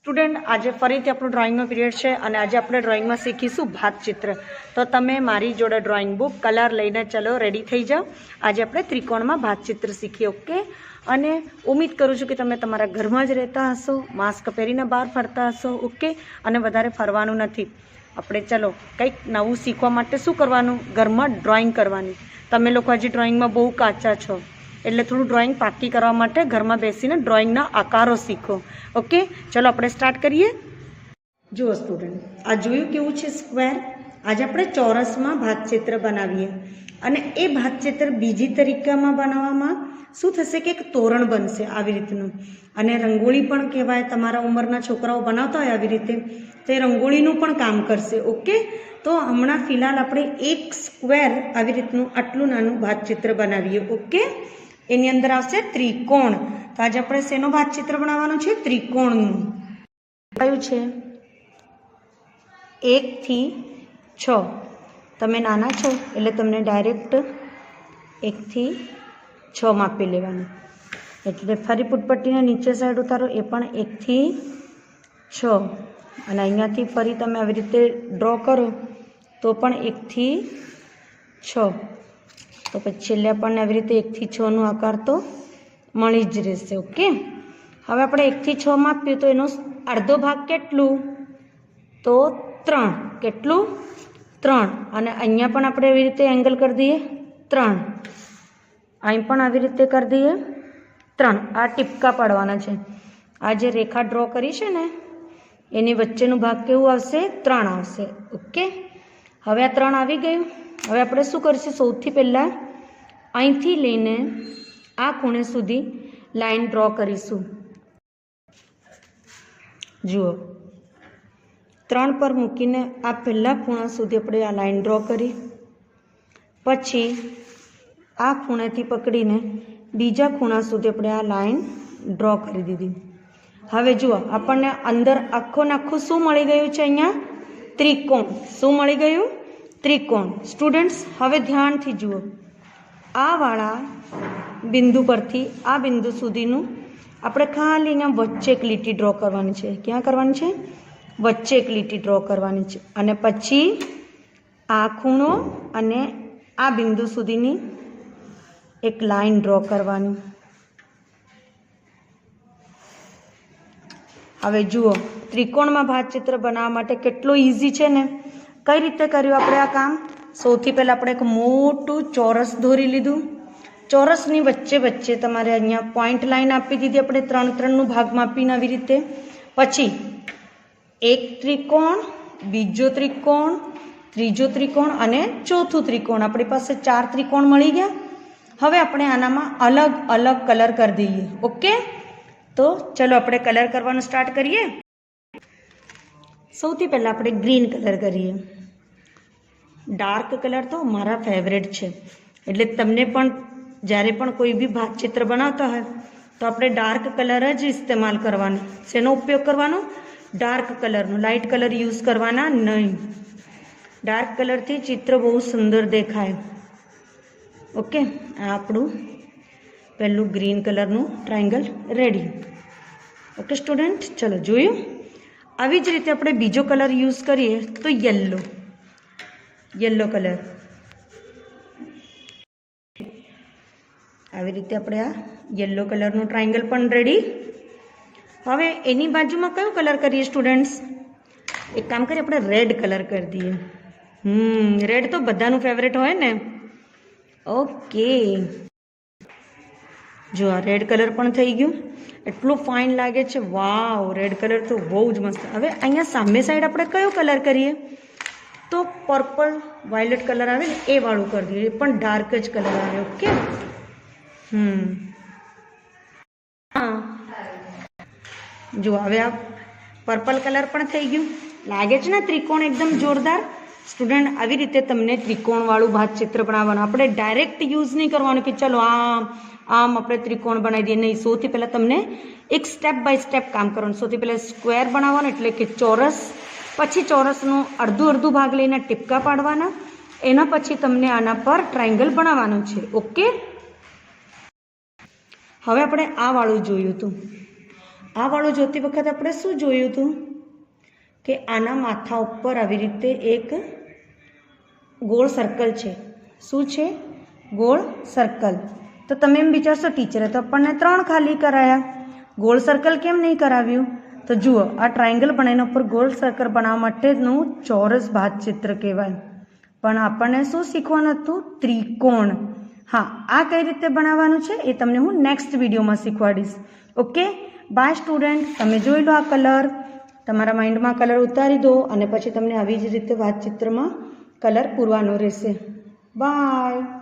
Student આજે ફરીથી આપણું ડ્રોઈંગનો પીરિયડ છે અને આજે આપણે ડ્રોઈંગમાં શીખીશું ભાતચિત્ર. તો તમે મારી જોડે ડ્રોઈંગ બુક કલર લઈને ચલો, રેડી થઈ જાઓ. આજે આપણે ત્રિકોણમાં ભાતચિત્ર શીખીએ. ઓકે, અને ઉમ્મીદ કરું છું કે તમે તમારા ઘરમાં જ રહેતા હશો, માસ્ક પહેરીને બહાર ફરતા હશો. ઓકે, અને વધારે ફરવાનું નથી. આપણે ચલો કંઈક નવું શીખવા માટે શું કરવાનું, ઘરમાં ડ્રોઈંગ કરવાની. તમે લોકો હજી ડ્રોઈંગમાં બહુ કાચા છો, એટલે થોડું ડ્રોઈંગ પાકી કરવા માટે ઘરમાં બેસીને ડ્રોઈંગના આકારો શીખો. ઓકે, ચલો આપણે સ્ટાર્ટ કરીએ. જુઓ સ્ટુડન્ટ, આ જોયું કેવું છે સ્ક્વેર. આજે આપણે ચોરસમાં ભાતચિત્ર બનાવીએ અને એ ભાતચિત્ર બીજી તરીકામાં બનાવવામાં શું થશે કે એક તોરણ બનશે આવી રીતનું, અને રંગોળી પણ કહેવાય. તમારા ઉંમરના છોકરાઓ બનાવતા હોય આવી રીતે, તો એ રંગોળીનું પણ કામ કરશે. ઓકે, તો હમણાં ફિલહાલ આપણે એક સ્ક્વેર આવી રીતનું આટલું નાનું ભાતચિત્ર બનાવીએ. ઓકે, એની અંદર આવશે ત્રિકોણ. તો આજે આપણે શેનો ભાતચિત્ર બનાવવાનું છે? ત્રિકોણનું. કયું છે? 1 થી 6. તમે નાના છો એટલે તમને ડાયરેક્ટ 1 થી 6 માપી લેવાનું. એટલે ફરી પુટપટ્ટીને નીચે સાઈડ ઉતારો, એ પણ 1 થી 6. અને અહીંયાથી ફરી તમે આવી રીતે ડ્રો કરો તો પણ 1 થી 6. તો પછી છેલ્લે આપણને આવી રીતે 1 થી 6 નો આકાર તો મળી જ રહેશે. ઓકે, હવે આપણે 1 થી 6 માપ્યું તો એનો અડધો ભાગ કેટલું? તો 3. કેટલું? 3. અને અહીંયા પણ આપણે એવી રીતે એંગલ કરી દઈએ 3. અહીં પણ આવી રીતે કરી દઈએ 3. આ ટીપકા પાડવાના છે. આ જે રેખા ડ્રો કરી છે ને એની વચ્ચેનો ભાગ કેવું આવશે? 3 આવશે. ઓકે, હવે આ 3 આવી ગયું. હવે આપણે શું કરીશું? સૌથી પહેલાં અહીંથી લઈને આ ખૂણે સુધી લાઈન ડ્રો કરીશું. જુઓ, 3 પર મૂકીને આ પહેલા ખૂણા સુધી આપણે આ લાઈન ડ્રો કરી, પછી આ ખૂણેથી પકડીને બીજા ખૂણા સુધી આપણે આ લાઈન ડ્રો કરી દીધી. હવે જુઓ, આપણને અંદર આખું નાખું શું મળી ગયું છે? અહીંયા ત્રિકોણ. શું મળી ગયું? ત્રિકોણ. સ્ટુડન્ટ્સ, હવે ધ્યાનથી જુઓ, આ વાળા બિંદુ પરથી આ બિંદુ સુધીનું આપણે ખાલી અહીંયા વચ્ચે એક લીટી ડ્રો કરવાની છે. ક્યાં કરવાની છે? વચ્ચે એક લીટી ડ્રો કરવાની છે. અને પછી આ ખૂણો અને આ બિંદુ સુધીની એક લાઈન ડ્રો કરવાની. હવે જુઓ, ત્રિકોણમાં ભાતચિત્ર બનાવવા માટે કેટલું ઇઝી છે ને. કઈ રીતે કર્યું આપણે આ કામ? સૌથી પહેલાં આપણે એક મોટું ચોરસ દોરી લીધું. ચોરસની વચ્ચે વચ્ચે તમારે અહીંયા પોઈન્ટ લાઈન આપી દીધી આપણે 3-3નું ભાગમાં આપીને આવી રીતે. પછી એક ત્રિકોણ, બીજો ત્રિકોણ, ત્રીજો ત્રિકોણ અને ચોથું ત્રિકોણ. આપણી પાસે 4 ત્રિકોણ મળી ગયા. હવે આપણે આનામાં અલગ અલગ કલર કરી દઈએ. ઓકે, તો ચલો આપણે કલર કરવાનું સ્ટાર્ટ કરીએ. સૌથી પહેલાં આપણે ગ્રીન કલર કરીએ. ડાર્ક કલર તો મારા ફેવરેટ છે, એટલે તમને પણ જ્યારે પણ કોઈ બી ભાતચિત્ર બનાવતા હોય તો આપણે ડાર્ક કલર જ ઇસ્તેમાલ કરવાનો. શેનો ઉપયોગ કરવાનો? ડાર્ક કલરનો. લાઇટ કલર યુઝ કરવાના નહીં. ડાર્ક કલરથી ચિત્ર બહુ સુંદર દેખાય. ઓકે, આ આપણું પહેલું ગ્રીન કલરનું ટ્રાયંગલ રેડી. ઓકે સ્ટુડન્ટ, ચલો જોયું. આવી જ રીતે આપણે બીજો કલર યુઝ કરીએ તો યલો. Yellow colour. આવી રીતે આપણે આ યલો કલરનું ટ્રાયંગલ પણ રેડી. હવે એની બાજુમાં કયો કલર કરીએ સ્ટુડન્ટ્સ? એક કામ કરીએ, આપણે રેડ કલર કરી દઈએ. રેડ તો બધાનું ફેવરેટ હોય ને. ઓકે, જો આ રેડ કલર પણ થઈ ગયું. એટલું ફાઇન લાગે છે. વાવ, રેડ કલર તો બહુ જ મસ્ત. હવે અહીંયા સામે સાઈડ આપણે કયો કલર કરીએ? તો પર્પલ વાયોલેટ કલર આવે ને એ વાળું કરી દઈએ. એ પણ ડાર્ક જ કલર આવે. ઓકે, હા, જો હવે આ પર્પલ કલર પણ થઈ ગયું. લાગે છે ને ત્રિકોણ એકદમ જોરદાર. સ્ટુડન્ટ, આવી રીતે તમને ત્રિકોણવાળું ભાતચિત્ર બનાવવાનું. આપણે ડાયરેક્ટ યુઝ નહીં કરવાનું કે ચલો આમ આપણે ત્રિકોણ બનાવી દઈએ. નહીં, સૌથી પહેલાં તમને એક સ્ટેપ બાય સ્ટેપ કામ કરવાનું. સૌથી પહેલાં સ્ક્વેર બનાવવાનું, એટલે કે ચોરસ. પછી ચોરસનો અડધું ભાગ લઈને ટીપકા પાડવાના. એના પછી તમને આના પર ટ્રાયંગલ બનાવવાનું છે. ઓકે, હવે આપણે આ વાળું જોયું હતું. આ વાળું જોતી વખત આપણે શું જોયું હતું કે આના માથા ઉપર આવી રીતે એક ગોળ સર્કલ છે. શું છે? ગોળ સર્કલ. તો તમે એમ વિચારશો ટીચરે તો આપણને 3 ખાલી કરાયા, ગોળ સર્કલ કેમ નહીં કરાવ્યું? તો જુઓ, આ ટ્રાયંગલ બનાવીને ઉપર ગોળ સર્કલ બનાવવા માટેનું ચોરસ ભાતચિત્ર કહેવાય. પણ આપણને શું શીખવાનું હતું? ત્રિકોણ. હા, આ કઈ રીતે બનાવવાનું છે એ તમને હું નેક્સ્ટ વિડીયોમાં શીખવાડીશ. Okay, by student. તમે જોઈ લો આ કલર, તમારા માઇન્ડમાં કલર ઉતારી દો અને પછી તમને આવી જ રીતે ભાતચિત્રમાં કલર પૂરવાનો રહેશે. બાય.